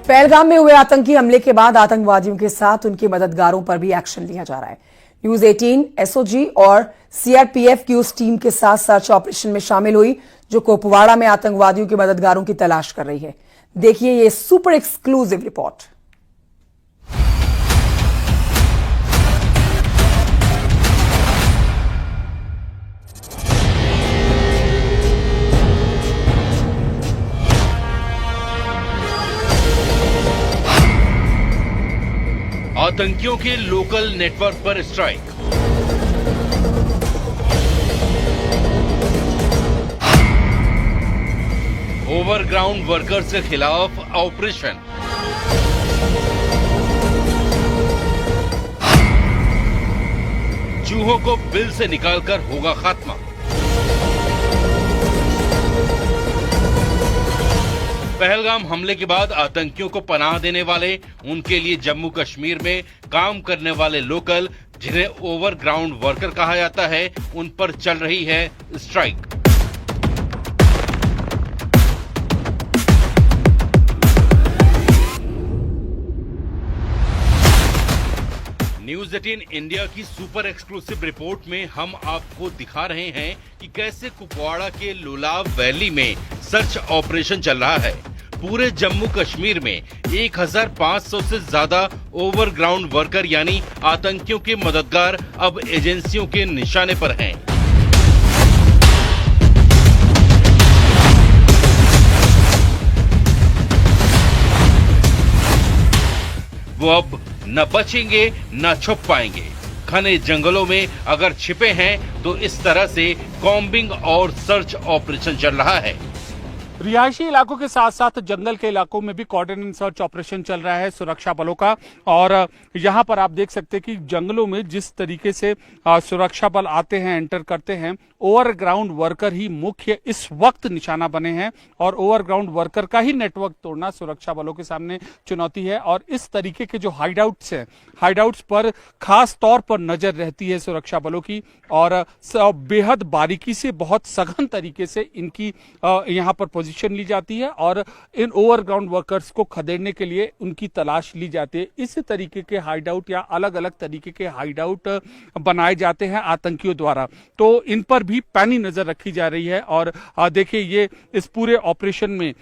पहलगाम में हुए आतंकी हमले के बाद आतंकवादियों के साथ उनके मददगारों पर भी एक्शन लिया जा रहा है। न्यूज 18 एसओजी और सीआरपीएफ की उस टीम के साथ सर्च ऑपरेशन में शामिल हुई जो कुपवाड़ा में आतंकवादियों के मददगारों की तलाश कर रही है। देखिए ये सुपर एक्सक्लूसिव रिपोर्ट। आतंकियों के लोकल नेटवर्क पर स्ट्राइक। ओवरग्राउंड वर्कर्स के खिलाफ ऑपरेशन। चूहों को बिल से निकालकर होगा खात्मा। पहलगाम हमले के बाद आतंकियों को पनाह देने वाले, उनके लिए जम्मू कश्मीर में काम करने वाले लोकल, जिन्हें ओवरग्राउंड वर्कर कहा जाता है, उन पर चल रही है स्ट्राइक। न्यूज 18 इंडिया की सुपर एक्सक्लूसिव रिपोर्ट में हम आपको दिखा रहे हैं कि कैसे कुपवाड़ा के लोलाब वैली में सर्च ऑपरेशन चल रहा है। पूरे जम्मू कश्मीर में 1500 से ज्यादा ओवरग्राउंड वर्कर यानी आतंकियों के मददगार अब एजेंसियों के निशाने पर हैं। वो अब न बचेंगे न छुप पाएंगे। घने जंगलों में अगर छिपे हैं तो इस तरह से कॉम्बिंग और सर्च ऑपरेशन चल रहा है। रिहायशी इलाकों के साथ साथ जंगल के इलाकों में भी कॉर्डिनेशन सर्च ऑपरेशन चल रहा है सुरक्षा बलों का। और यहां पर आप देख सकते हैं कि जंगलों में जिस तरीके से सुरक्षा बल आते हैं, एंटर करते हैं, ओवरग्राउंड वर्कर ही मुख्य इस वक्त निशाना बने हैं। और ओवरग्राउंड वर्कर का ही नेटवर्क तोड़ना सुरक्षा बलों के सामने चुनौती है। और इस तरीके के जो हाइडआउट्स हैं, हाइडआउट्स पर खास तौर पर नजर रहती है सुरक्षा बलों की। और बेहद बारीकी से, बहुत सघन तरीके से इनकी यहां पर पोजीशन ली जाती है और इन ओवरग्राउंड वर्कर्स को खदेड़ने के लिए उनकी तलाश ली जाती है। इस तरीके के हाइडआउट या अलग अलग तरीके के हाइडआउट बनाए जाते हैं आतंकियों द्वारा, तो इन पर भी पैनी नजर रखी जा रही है। और देखिए ये इस पूरे ऑपरेशन में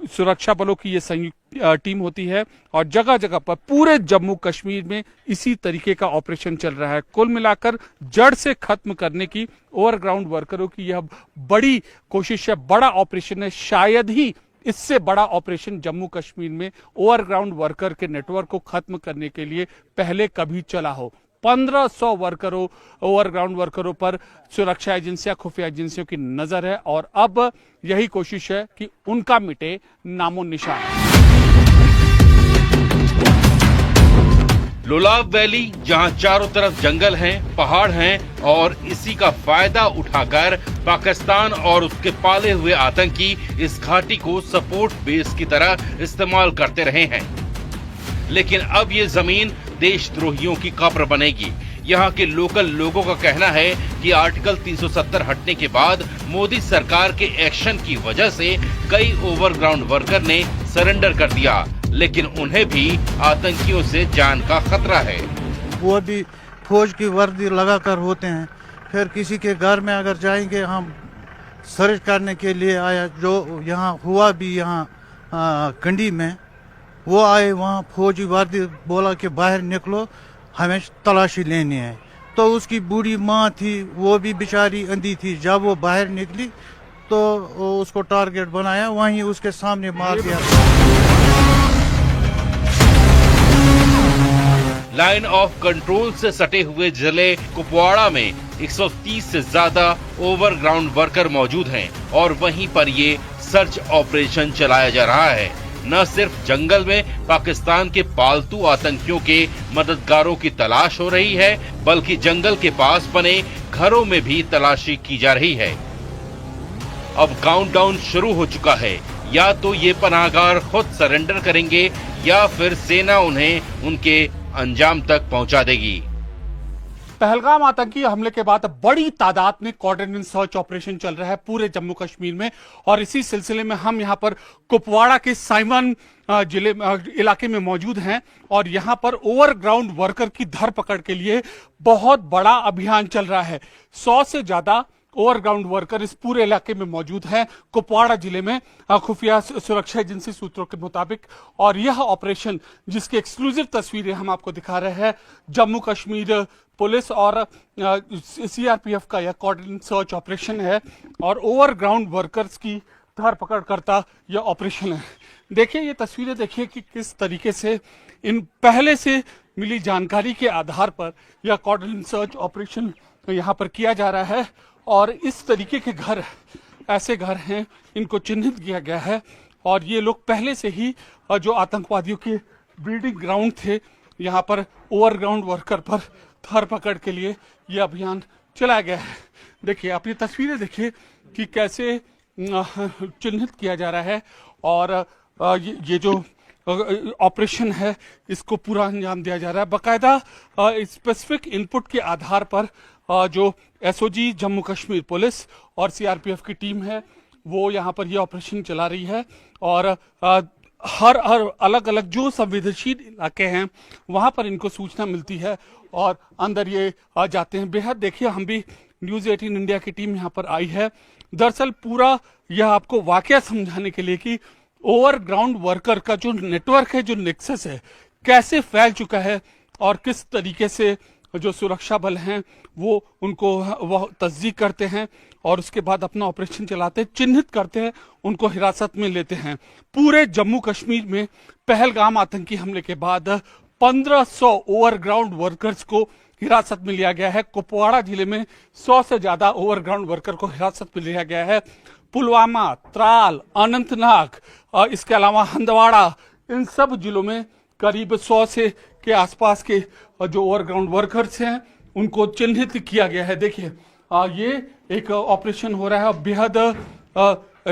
सुरक्षा बलों की ये संयुक्त टीम होती है और जगह जगह पर पूरे जम्मू कश्मीर में इसी तरीके का ऑपरेशन चल रहा है। कुल मिलाकर जड़ से खत्म करने की ओवरग्राउंड वर्करों की यह बड़ी कोशिश है, बड़ा ऑपरेशन है। शायद ही इससे बड़ा ऑपरेशन जम्मू कश्मीर में ओवरग्राउंड वर्कर के नेटवर्क को खत्म करने के लिए पहले कभी चला हो। 1500 वर्करों, ओवरग्राउंड वर्करों पर सुरक्षा एजेंसियां, खुफिया एजेंसियों की नजर है और अब यही कोशिश है कि उनका मिटे नामो निशान। लोलाब वैली, जहां चारों तरफ जंगल हैं, पहाड़ हैं और इसी का फायदा उठाकर पाकिस्तान और उसके पाले हुए आतंकी इस घाटी को सपोर्ट बेस की तरह इस्तेमाल करते रहे हैं। लेकिन अब ये जमीन देशद्रोहियों की कब्र बनेगी। यहाँ के लोकल लोगों का कहना है कि आर्टिकल 370 हटने के बाद मोदी सरकार के एक्शन की वजह से कई ओवरग्राउंड वर्कर ने सरेंडर कर दिया, लेकिन उन्हें भी आतंकियों से जान का खतरा है। वो भी फौज की वर्दी लगाकर होते हैं। फिर किसी के घर में अगर जाएंगे, हम सर्च करने के लिए आया, जो यहाँ हुआ भी यहाँ कंडी में, वो आए, वहाँ फौजी वर्दी बोला कि बाहर निकलो, हमें तलाशी लेनी है। तो उसकी बूढ़ी माँ थी, वो भी बेचारी अंधी थी। जब वो बाहर निकली तो उसको टारगेट बनाया, वहीं उसके सामने मार दिया। लाइन ऑफ कंट्रोल से सटे हुए जिले कुपवाड़ा में 130 से ज्यादा ओवरग्राउंड वर्कर मौजूद हैं और वहीं पर ये सर्च ऑपरेशन चलाया जा रहा है। न सिर्फ जंगल में पाकिस्तान के पालतू आतंकियों के मददगारों की तलाश हो रही है, बल्कि जंगल के पास बने घरों में भी तलाशी की जा रही है। अब काउंटडाउन शुरू हो चुका है। या तो ये पनाहगार खुद सरेंडर करेंगे या फिर सेना उन्हें उनके अंजाम तक पहुंचा देगी। पहलगाम आतंकी हमले के बाद बड़ी तादाद में कोऑर्डिनेशन सर्च ऑपरेशन चल रहा है पूरे जम्मू कश्मीर में, और इसी सिलसिले में हम यहां पर कुपवाड़ा के साइमन जिले इलाके में मौजूद हैं और यहां पर ओवरग्राउंड वर्कर की धरपकड़ के लिए बहुत बड़ा अभियान चल रहा है। 100 से ज्यादा ओवरग्राउंड वर्कर इस पूरे इलाके में मौजूद हैं कुपवाड़ा जिले में, खुफिया सुरक्षा एजेंसी सूत्रों के मुताबिक। और यह ऑपरेशन जिसकी एक्सक्लूसिव तस्वीरें हम आपको दिखा रहे हैं, जम्मू कश्मीर पुलिस और सीआरपीएफ का यह कोऑर्डिनेशन सर्च ऑपरेशन है और ओवरग्राउंड वर्कर्स की धरपकड़ करता यह ऑपरेशन है। देखिए ये तस्वीरें, देखिए कि किस तरीके से इन पहले से मिली जानकारी के आधार पर यह कोऑर्डिनेशन सर्च ऑपरेशन यहाँ पर किया जा रहा है। और इस तरीके के घर, ऐसे घर हैं, इनको चिन्हित किया गया है और ये लोग पहले से ही जो आतंकवादियों के ब्रीडिंग ग्राउंड थे, यहाँ पर ओवरग्राउंड वर्कर पर धरपकड़ के लिए यह अभियान चलाया गया है। देखिए आप ये तस्वीरें देखिए कि कैसे चिन्हित किया जा रहा है और ये जो ऑपरेशन है इसको पूरा अंजाम दिया जा रहा है। बाकायदा स्पेसिफिक इनपुट के आधार पर जो एसओजी जम्मू कश्मीर पुलिस और सीआरपीएफ की टीम है वो यहाँ पर ये ऑपरेशन चला रही है और हर अलग अलग जो संवेदनशील इलाके हैं वहाँ पर इनको सूचना मिलती है और अंदर ये जाते हैं। बेहद देखिए, हम भी न्यूज़ 18 इंडिया की टीम यहाँ पर आई है दरअसल पूरा यह आपको वाकया समझाने के लिए कि ओवरग्राउंड वर्कर का जो नेटवर्क है, जो नेक्सस है, कैसे फैल चुका है और किस तरीके से जो सुरक्षा बल हैं वो उनको वह तस्दीक करते हैं और उसके बाद अपना ऑपरेशन चलाते हैं, चिन्हित करते हैं, उनको हिरासत में लेते हैं। पूरे जम्मू कश्मीर में पहलगाम आतंकी हमले के बाद 1500 ओवरग्राउंड वर्कर्स को हिरासत में लिया गया है। कुपवाड़ा जिले में 100 से ज्यादा ओवरग्राउंड वर्कर को हिरासत में लिया गया है। पुलवामा, त्राल, अनंतनाग, इसके अलावा हंदवाड़ा, इन सब जिलों में करीब 100 से के आसपास के जो ओवरग्राउंड वर्कर्स हैं उनको चिन्हित किया गया है। देखिए ये एक ऑपरेशन हो रहा है, बेहद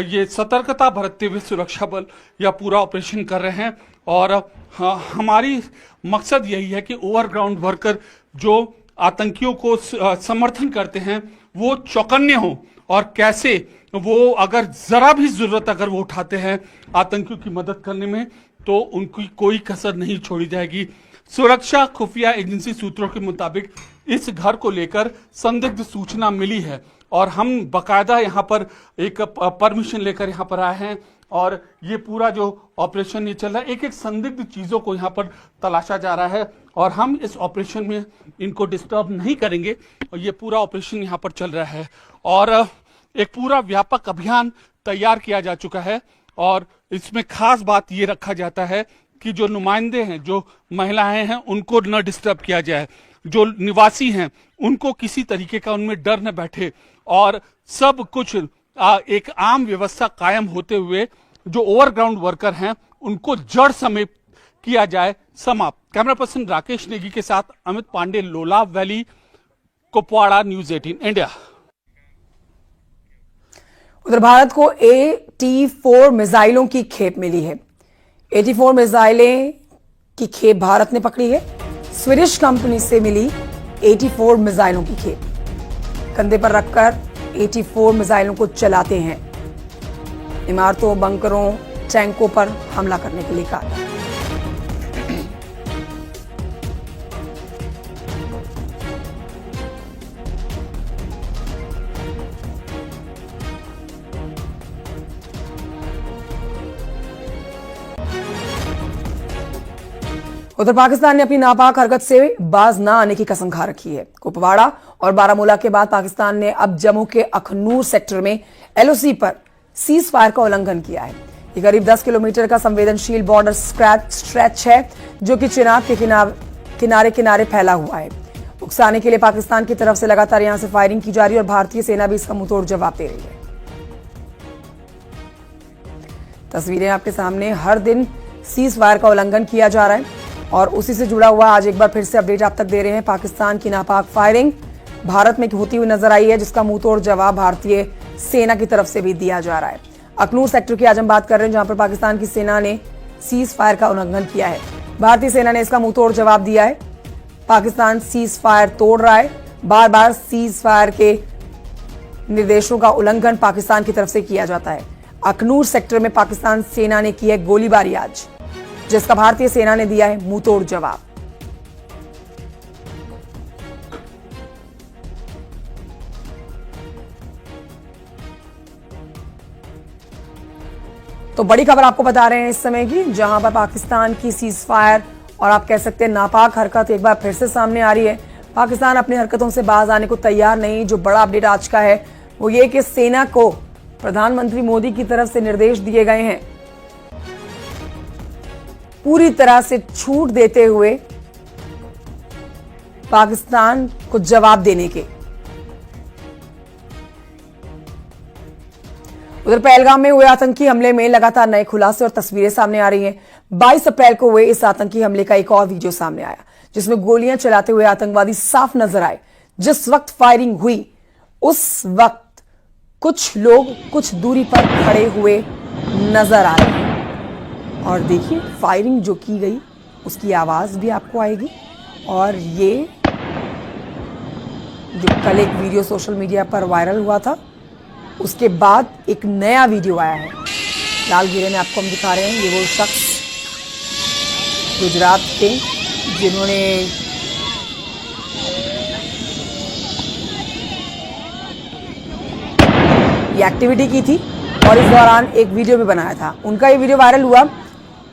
ये सतर्कता बरतते हुए सुरक्षा बल यह पूरा ऑपरेशन कर रहे हैं और हमारी मकसद यही है कि ओवरग्राउंड वर्कर जो आतंकियों को समर्थन करते हैं वो चौकन्ने हों और कैसे वो अगर जरा भी जरूरत अगर वो उठाते हैं आतंकियों की मदद करने में तो उनकी कोई कसर नहीं छोड़ी जाएगी। सुरक्षा खुफिया एजेंसी सूत्रों के मुताबिक इस घर को लेकर संदिग्ध सूचना मिली है और हम बकायदा यहाँ पर एक परमिशन लेकर यहाँ पर आए हैं और ये पूरा जो ऑपरेशन ये चल रहा है, एक एक संदिग्ध चीजों को यहाँ पर तलाशा जा रहा है और हम इस ऑपरेशन में इनको डिस्टर्ब नहीं करेंगे और ये पूरा ऑपरेशन यहाँ पर चल रहा है और एक पूरा व्यापक अभियान तैयार किया जा चुका है और इसमें खास बात ये रखा जाता है कि जो नुमाइंदे हैं, जो महिलाएं हैं, उनको न डिस्टर्ब किया जाए, जो निवासी हैं उनको किसी तरीके का उनमें डर न बैठे और सब कुछ एक आम व्यवस्था कायम होते हुए जो ओवरग्राउंड वर्कर हैं उनको जड़ समेत किया जाए समाप्त। कैमरा पर्सन राकेश नेगी के साथ Amit Pande, Lolab valley, Kupwara, news 18 India. उधर भारत को AT-4 मिसाइलों की खेप मिली है। AT-4 मिसाइलें की खेप भारत ने पकड़ी है। स्वीडिश कंपनी से मिली AT-4 मिसाइलों की खेप कंधे पर रखकर AT-4 मिसाइलों को चलाते हैं। इमारतों, बंकरों, टैंकों पर हमला करने के लिए कहा। उधर पाकिस्तान ने अपनी नापाक हरकत से बाज न आने की कसम खा रखी है। कुपवाड़ा और बारामूला के बाद पाकिस्तान ने अब जम्मू के अखनूर सेक्टर में LOC पर सीज फायर का उल्लंघन किया है। ये करीब 10 किलोमीटर का संवेदनशील बॉर्डर स्ट्रेच है जो कि चिनाब के किनारे किनारे फैला हुआ है। उकसाने के लिए पाकिस्तान की तरफ से लगातार यहां से फायरिंग की जा रही है और भारतीय सेना भी इसका मुंहतोड़ जवाब दे रही है। तस्वीरें आपके सामने, हर दिन सीज फायर का उल्लंघन किया जा रहा है और उसी से जुड़ा हुआ आज एक बार फिर से अपडेट आप तक दे रहे हैं। पाकिस्तान की नापाक फायरिंग भारत में होती हुई नजर आई है जिसका मुंहतोड़ जवाब भारतीय सेना की तरफ से भी दिया जा रहा है। अखनूर सेक्टर की आज हम बात कर रहे हैं जहां पर पाकिस्तान की सेना ने सीज फायर का उल्लंघन किया है। भारतीय सेना ने इसका मुंहतोड़ जवाब दिया है पाकिस्तान सीज फायर तोड़ रहा है। बार बार सीज फायर के निर्देशों का उल्लंघन पाकिस्तान की तरफ से किया जाता है। अखनूर सेक्टर में पाकिस्तान सेना ने की है गोलीबारी आज, जिसका भारतीय सेना ने दिया है मुंहतोड़ जवाब। तो बड़ी खबर आपको बता रहे हैं इस समय की, जहां पर पाकिस्तान की सीज फायर और आप कह सकते हैं नापाक हरकत एक बार फिर से सामने आ रही है। पाकिस्तान अपनी हरकतों से बाज आने को तैयार नहीं। जो बड़ा अपडेट आज का है वो ये कि सेना को प्रधानमंत्री मोदी की तरफ से निर्देश दिए गए हैं पूरी तरह से छूट देते हुए पाकिस्तान को जवाब देने के। उधर पहलगाम में हुए आतंकी हमले में लगातार नए खुलासे और तस्वीरें सामने आ रही हैं। 22 अप्रैल को हुए इस आतंकी हमले का एक और वीडियो सामने आया, जिसमें गोलियां चलाते हुए आतंकवादी साफ नजर आए। जिस वक्त फायरिंग हुई उस वक्त कुछ लोग कुछ दूरी पर खड़े हुए नजर आ रहे हैं। और देखिए, फायरिंग जो की गई उसकी आवाज भी आपको आएगी। और ये जो कल एक वीडियो सोशल मीडिया पर वायरल हुआ था, उसके बाद एक नया वीडियो आया है। लाल घेरे में आपको हम दिखा रहे हैं, ये वो शख्स गुजरात के जिन्होंने ये एक्टिविटी की थी और इस दौरान एक वीडियो भी बनाया था। उनका ये वीडियो वायरल हुआ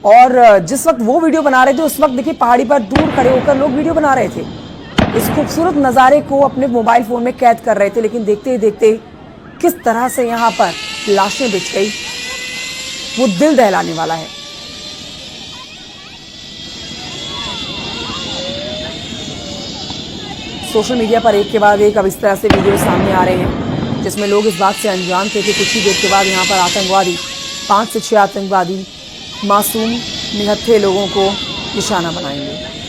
और जिस वक्त वो वीडियो बना रहे थे उस वक्त देखिए पहाड़ी पर दूर खड़े होकर लोग वीडियो बना रहे थे। इस खूबसूरत नज़ारे को अपने मोबाइल फोन में कैद कर रहे थे, लेकिन देखते ही देखते किस तरह से यहां पर लाशें बिछ गई, वो दिल दहलाने वाला है। सोशल मीडिया पर एक के बाद एक अब इस तरह से वीडियो सामने आ रहे हैं, जिसमें लोग इस बात से अनजान थे कि कुछ ही देर के बाद यहां पर आतंकवादी 5 से 6 आतंकवादी मासूम निहत्थे लोगों को निशाना बनाएंगे।